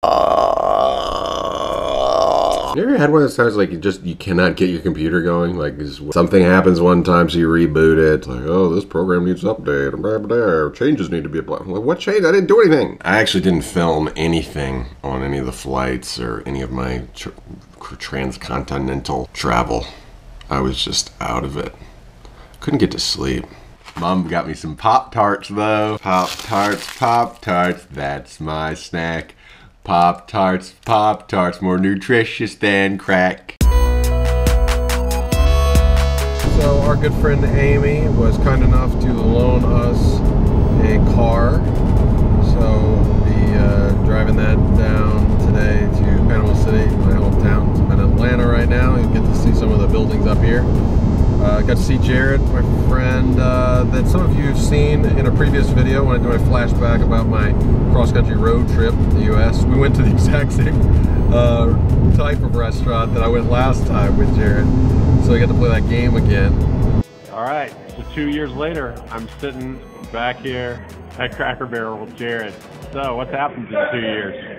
You ever had one of those times like you cannot get your computer going? Like something happens one time, so you reboot it. It's like, oh, this program needs to update. Blah, blah, blah. Changes need to be applied. Like, what change? I didn't do anything. I actually didn't film anything on any of the flights or any of my transcontinental travel. I was just out of it. Couldn't get to sleep. Mom got me some Pop-Tarts though. Pop-Tarts, Pop-Tarts, that's my snack. Pop-Tarts, Pop-Tarts, more nutritious than crack. So our good friend Amy was kind enough to loan us a car. So we'll be driving that down today to Panama City, my hometown. I'm in Atlanta right now. You'll get to see some of the buildings up here. Got to see Jared, my friend, that some of you have seen in a previous video when I do my flashback about my cross-country road trip in the U.S. We went to the exact same type of restaurant that I went last time with Jared, so I got to play that game again. All right, so 2 years later, I'm sitting back here at Cracker Barrel with Jared. So what's happened in 2 years?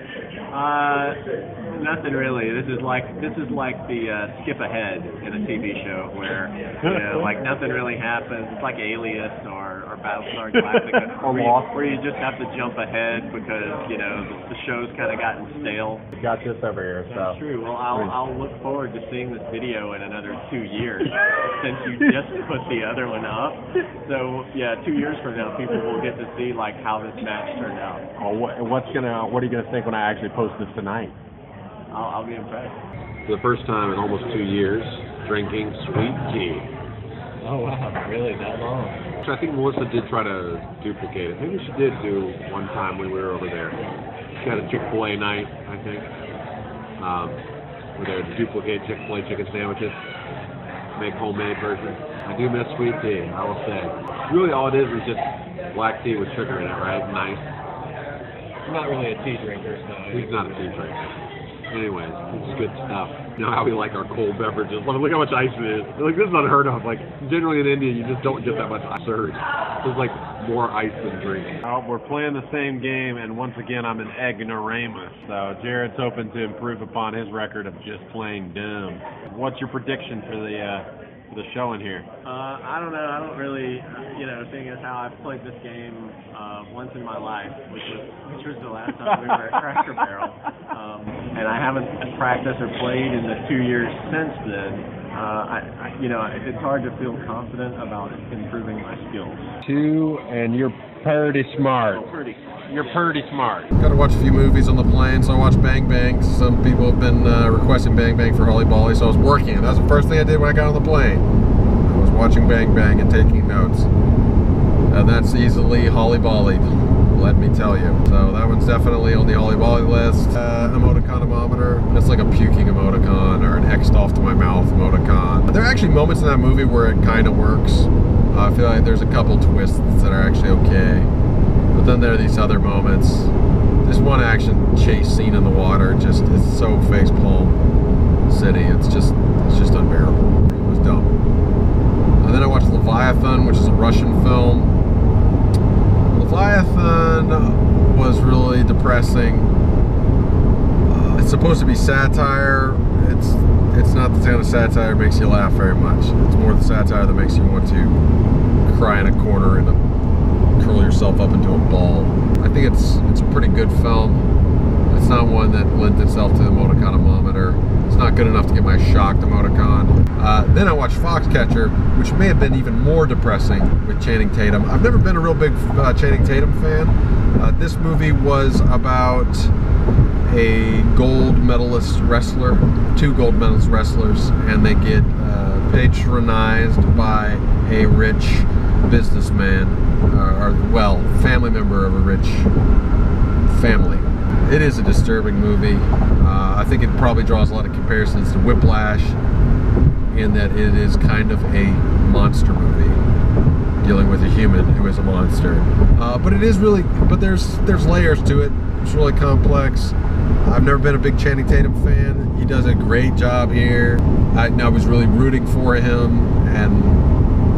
Nothing really. This is like the skip ahead in a TV show where like nothing really happens. It's like Alias or Battlestar Galactica, where you just have to jump ahead because the show's kind of gotten stale. We got this over here. So. That's true. Well, I'll look forward to seeing this video in another 2 years since you just put the other one up. So yeah, 2 years from now, people will get to see like how this match turned out. Oh, what are you gonna think when I actually post this tonight? I'll be impressed. For the first time in almost 2 years, drinking sweet tea. Oh wow, really? That long? Which I think Melissa did try to duplicate it. Maybe she did do one time when we were over there. She had a Chick-fil-A night, I think. Where they would duplicate Chick-fil-A chicken sandwiches, make homemade versions. I do miss sweet tea, I will say. Really all it is just black tea with sugar in it, right? Nice. I'm not really a tea drinker, so... He's not a tea drinker. Anyways, it's good stuff. You know how we like our cold beverages. Look how much ice it is. Like, this is unheard of. Like, generally in India, you just don't get that much ice. There's like more ice than drink. Oh, we're playing the same game, and once again, I'm an ignoramus. So Jared's hoping to improve upon his record of just playing dumb. What's your prediction for the show in here? I don't know. I don't really, seeing as how I've played this game once in my life, which was the last time we were at Cracker Barrel, and I haven't practiced or played in the 2 years since then. It's hard to feel confident about improving my skills. And you're pretty smart. Oh, pretty. You're pretty smart. Got to watch a few movies on the plane, so I watched Bang Bang. Some people have been requesting Bang Bang for Holly Bolly, so I was working it. That was the first thing I did when I got on the plane. I was watching Bang Bang and taking notes. And that's easily Holly Bolly, let me tell you. So that one's definitely on the Holly Bolly list. Emoticonometer. That's like a puking emoticon or an X'd off to my mouth emoticon. There are actually moments in that movie where it kind of works. I feel like there's a couple twists that are actually okay. But then there are these other moments. This one action chase scene in the water just is so facepalm city. It's just unbearable. It was dumb. And then I watched Leviathan, which is a Russian film. Leviathan was really depressing. It's supposed to be satire. It's not the kind of satire that makes you laugh very much. It's more the satire that makes you want to cry in a corner and curl yourself up into a ball. I think it's a pretty good film. It's not one that lends itself to the emoticonometer. It's not good enough to get my shocked emoticon. Then I watched Foxcatcher, which may have been even more depressing with Channing Tatum. I've never been a real big Channing Tatum fan. This movie was about a gold medalist wrestler, 2 gold medalist wrestlers, and they get patronized by a rich businessman, or family member of a rich family. It is a disturbing movie. I think it probably draws a lot of comparisons to Whiplash in that it is kind of a monster movie dealing with a human who is a monster. But it is really, but there's layers to it. It's really complex. I've never been a big Channing Tatum fan. He does a great job here. I was really rooting for him, and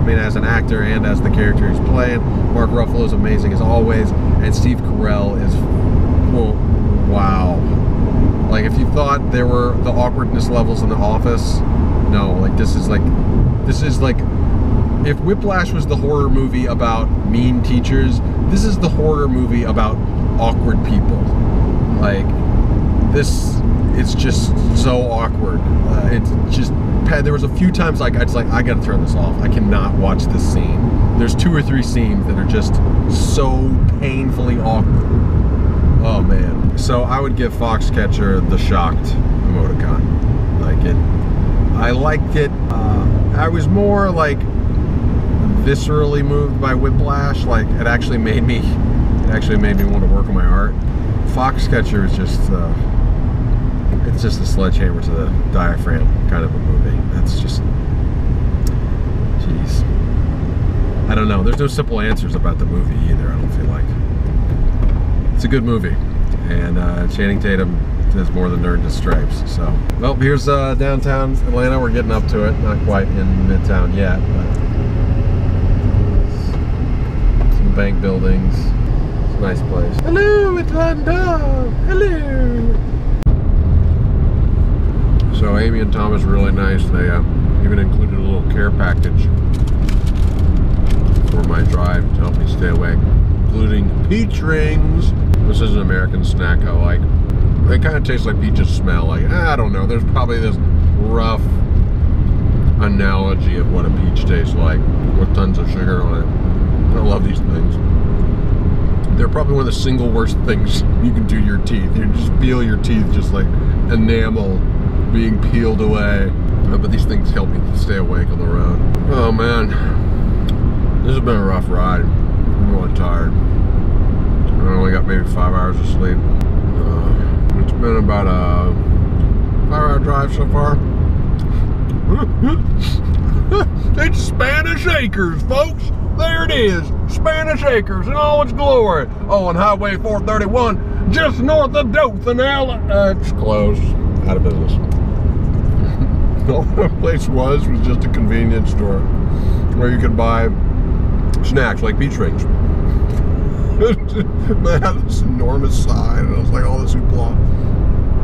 I mean, as an actor and as the character he's playing. Mark Ruffalo is amazing as always, and Steve Carell is, well, wow. Like, if you thought there were the awkwardness levels in The Office, no, like, this is like, if Whiplash was the horror movie about mean teachers, this is the horror movie about awkward people. Like, this, it's just so awkward. It's just, there was a few times like, I gotta turn this off. I cannot watch this scene. There's 2 or 3 scenes that are just so painfully awkward. Oh man. So I would give Foxcatcher the shocked emoticon. Like it, I liked it. I was more like viscerally moved by Whiplash. Like it actually made me want to work on my art. Foxcatcher is just, it's just a sledgehammer to the diaphragm kind of a movie. That's just, jeez. I don't know. There's no simple answers about the movie either, I don't feel like. It's a good movie. And Channing Tatum is more than earned his stripes. So, well, here's downtown Atlanta. We're getting up to it. Not quite in Midtown yet, but some bank buildings. It's a nice place. Hello, Atlanta. Hello. So Amy and Thomas were really nice. They even included a little care package for my drive to help me stay awake, including peach rings. This is an American snack I like. They kind of taste like peaches smell. Like, I don't know. There's probably this rough analogy of what a peach tastes like with tons of sugar on it. I love these things. They're probably one of the single worst things you can do to your teeth. You just feel your teeth just like enamel being peeled away. But these things help me stay awake on the road. Oh man, this has been a rough ride. I'm really tired. I only got maybe 5 hours of sleep. It's been about a 5-hour drive so far. It's Spanish Acres, folks. There it is, Spanish Acres in all its glory. Oh, and Highway 431, just north of Dothan, it's closed, out of business. All the place was just a convenience store where you could buy snacks like peach rings. They had this enormous sign, and I was like, oh, this hoopla.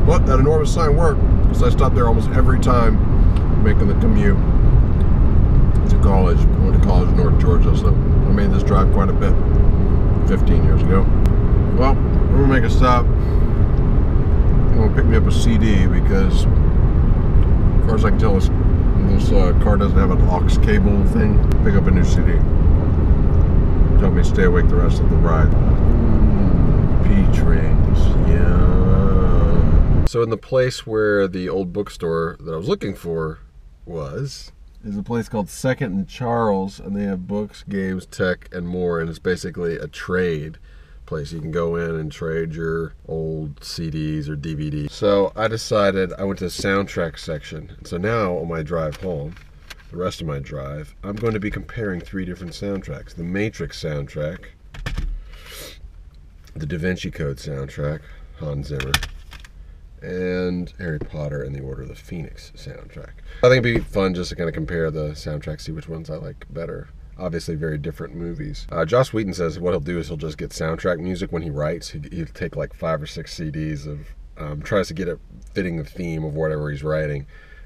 But that enormous sign worked, because I stopped there almost every time making the commute to college. I went to college in North Georgia, so I made this drive quite a bit 15 years ago. Well, I'm gonna make a stop. I'm gonna pick me up a CD because, as far as I can tell, this car doesn't have an aux cable thing. Pick up a new CD. Help me stay awake the rest of the ride. Peach rings, yeah. So in the place where the old bookstore that I was looking for is a place called Second and Charles, and they have books, games, tech, and more, and it's basically a trade place. You can go in and trade your old CDs or DVDs. So I decided, I went to the soundtrack section. So now on my drive home, the rest of my drive, I'm going to be comparing 3 different soundtracks. The Matrix soundtrack, the Da Vinci Code soundtrack, Hans Zimmer, and Harry Potter and the Order of the Phoenix soundtrack. I think it'd be fun just to kind of compare the soundtracks, see which ones I like better. Obviously very different movies. Joss Whedon says what he'll do is he'll just get soundtrack music when he writes. He'll take like 5 or 6 CDs of, tries to get it fitting the theme of whatever he's writing.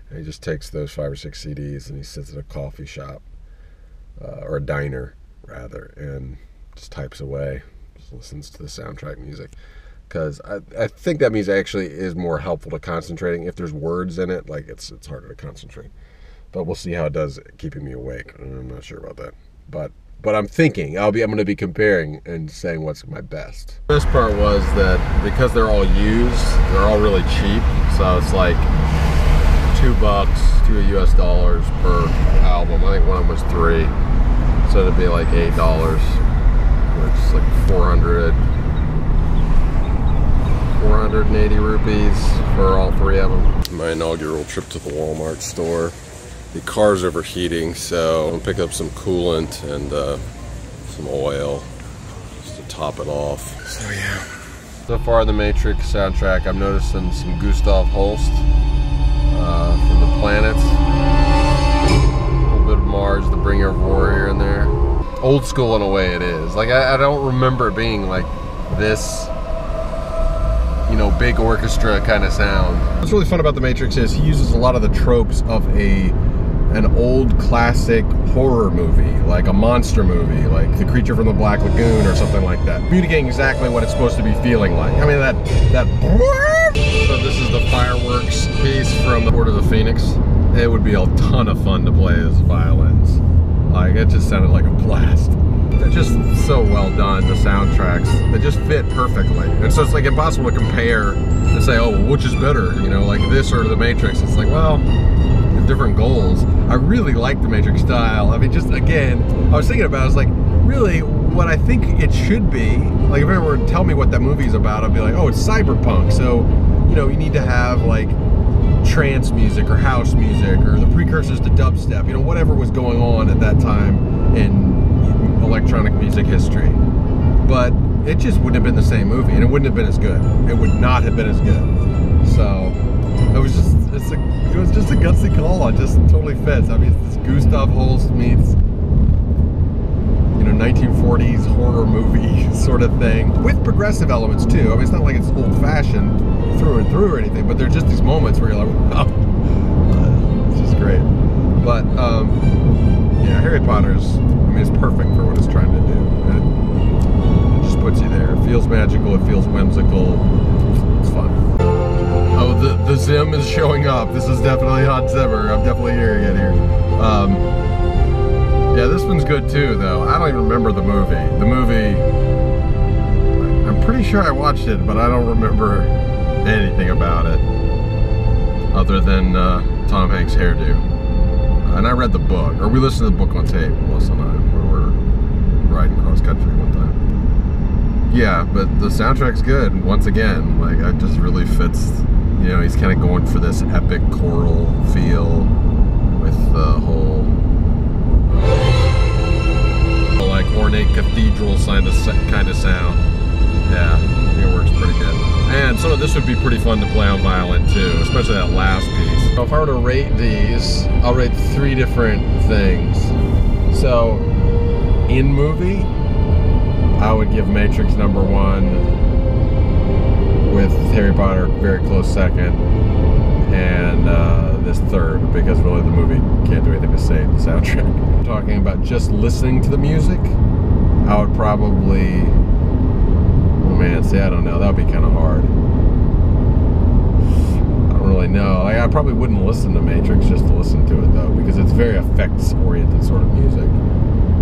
And he just takes those 5 or 6 CDs and he sits at a coffee shop, or a diner rather, and just types away, just listens to the soundtrack music. Because I think that music actually is more helpful to concentrating. If there's words in it, like it's harder to concentrate. But we'll see how it does keeping me awake. I'm not sure about that. But I'm thinking I'm going to be comparing and saying what's my best. The best part was that because they're all used, they're all really cheap. So it's like $2, $2 US per album. I think one of them was 3. So it'd be like $8, which is like 480 rupees for all 3 of them. My inaugural trip to the Walmart store. The car's overheating, so I'm gonna pick up some coolant and some oil just to top it off. So yeah. So far the Matrix soundtrack, I'm noticing some Gustav Holst from the Planets. A little bit of Mars, the Bringer of Warrior in there. Old school in a way it is. Like I don't remember it being like this you know, big orchestra kind of sound. What's really fun about The Matrix is he uses a lot of the tropes of an old classic horror movie, like a monster movie, like The Creature from the Black Lagoon or something like that. Communicating exactly what it's supposed to be feeling like. I mean, that. So this is the fireworks piece from The Order of the Phoenix. It would be a ton of fun to play as violins. Like, it just sounded like a blast. They're just so well done, the soundtracks. They just fit perfectly. And so it's like impossible to compare and say, oh, well, which is better? You know, like this or The Matrix. It's like, well, different goals. I really like The Matrix style. I mean, just again, I was thinking about it, I was like, really, what I think it should be, like if anyone were to tell me what that movie's about, I'd be like, oh, it's cyberpunk. So, you know, you need to have like trance music or house music or the precursors to dubstep, you know, whatever was going on at that time in electronic music history. But it just wouldn't have been the same movie, and it wouldn't have been as good. It would not have been as good. So it was just, it was just a gutsy call. It just totally fits. I mean, it's Gustav Holst meets, you know, 1940s horror movie sort of thing with progressive elements too. I mean, it's not like it's old-fashioned through and through or anything, but there's just these moments where you're like, oh, it's just great. But yeah, Harry Potter's, I mean, it's perfect for what it's trying to do. It just puts you there. It feels magical. It feels whimsical. It's fun. Oh, the Zim is showing up. This is definitely Hans Zimmer. I'm definitely hearing it here. Yeah, this one's good too, though. I don't even remember the movie. The movie, I'm pretty sure I watched it, but I don't remember anything about it other than Tom Hanks' hairdo. And I read the book, or we listened to the book on tape, Melissa and I, when we were riding cross country one time. Yeah, but the soundtrack's good. Once again, like, it just really fits. You know, he's kind of going for this epic choral feel with the whole like ornate cathedral kind of sound. Yeah, I think it works pretty good. And some of this would be pretty fun to play on violin too, especially that last piece. So if I were to rate these, I'll rate 3 different things. So in movie, I would give Matrix #1, with Harry Potter very close second, and this third, because really the movie can't do anything to save the soundtrack. Talking about just listening to the music, I would probably, oh man, see, I don't know, that would be kind of hard. I don't really know. I probably wouldn't listen to Matrix just to listen to it though, because it's very effects-oriented sort of music.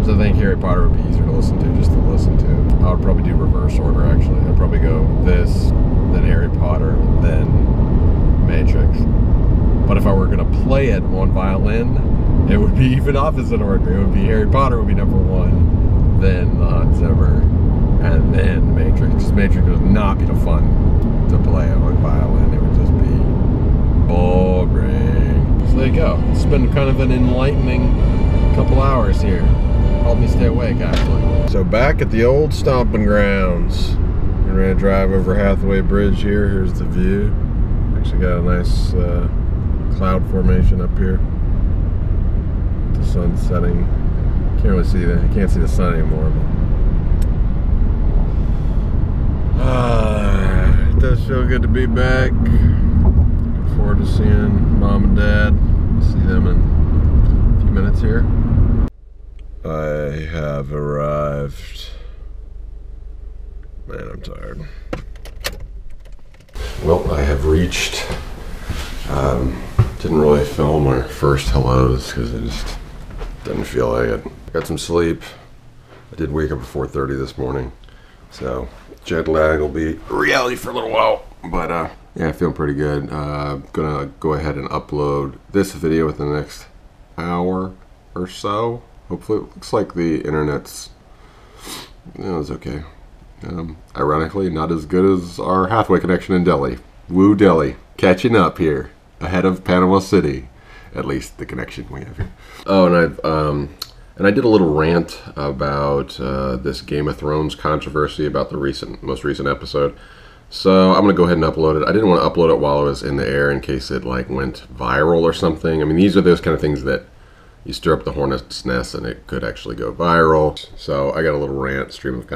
So I think Harry Potter would be easier to listen to just to listen to. I would probably do reverse order actually. I'd probably go this, then Harry Potter, then Matrix. But if I were going to play it on violin, it would be even opposite order. It would be Harry Potter would be #1, then the Hans Zimmer, and then Matrix. Matrix would not be the fun to play on violin. It would just be boring. So there you go. It's been kind of an enlightening couple hours here. Helped me stay awake, actually. So back at the old stomping grounds. We're gonna drive over Hathaway Bridge here. Here's the view. Actually got a nice cloud formation up here. The sun's setting. Can't really see that. You can't see the sun anymore. But it does feel good to be back. Looking forward to seeing Mom and Dad. See them in a few minutes here. I have arrived. Man, I'm tired. Well, I have reached. Didn't really film our first hellos because I just didn't feel like it. Got some sleep. I did wake up at 4:30 this morning, so jet lag will be reality for a little while. But yeah, feeling pretty good. Gonna go ahead and upload this video within the next hour or so. Hopefully, it looks like the internet's, you know, it's okay. Ironically, not as good as our Hathaway connection in Delhi. Woo Delhi, catching up here, ahead of Panama City, at least the connection we have here. Oh, and I did a little rant about this Game of Thrones controversy about the most recent episode. So I'm gonna go ahead and upload it. I didn't want to upload it while it was in the air in case it like went viral or something. I mean, these are those kind of things that you stir up the hornet's nest and it could actually go viral. So I got a little rant, stream of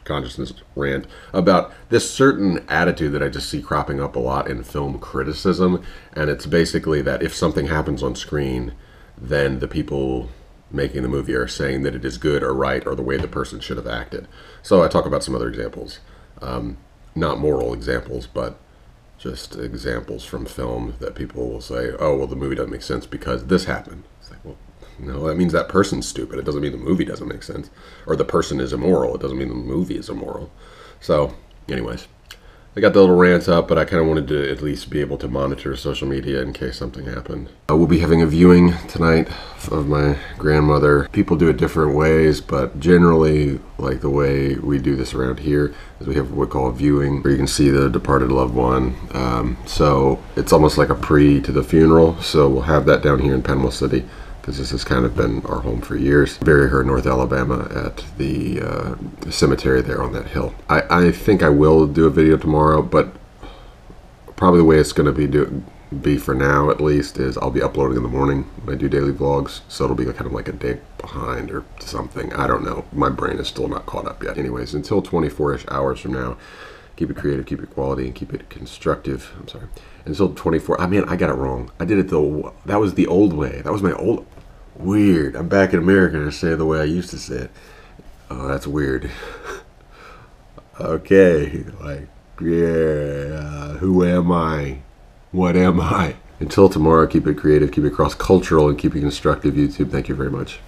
consciousness rant, about this certain attitude that I just see cropping up a lot in film criticism. And it's basically that if something happens on screen, then the people making the movie are saying that it is good or right or the way the person should have acted. So I talk about some other examples. Not moral examples, but just examples from film that people will say, oh, well, the movie doesn't make sense because this happened. It's like, well, no, that means that person's stupid. It doesn't mean the movie doesn't make sense. Or the person is immoral. It doesn't mean the movie is immoral. So, anyways, I got the little rant up, but I kind of wanted to at least be able to monitor social media in case something happened. We'll be having a viewing tonight of my grandmother. People do it different ways, but generally, like the way we do this around here, is we have what we call a viewing, where you can see the departed loved one. So it's almost like a pre to the funeral. So we'll have that down here in Panama City, because this has kind of been our home for years. Bury her in North Alabama at the cemetery there on that hill. I think I will do a video tomorrow, but probably the way it's going to be for now, at least, is I'll be uploading in the morning when I do daily vlogs, so it'll be kind of like a day behind or something. I don't know. My brain is still not caught up yet. Anyways, until 24-ish hours from now, keep it creative, keep it quality, and keep it constructive. I'm sorry. Until 24. I mean, I got it wrong. I did it that was the old way. That was my old. Weird. I'm back in America and I say it the way I used to say it. Oh, that's weird. Okay, like, yeah, who am I? What am I? Until tomorrow, keep it creative, keep it cross-cultural, and keep it constructive, YouTube. Thank you very much.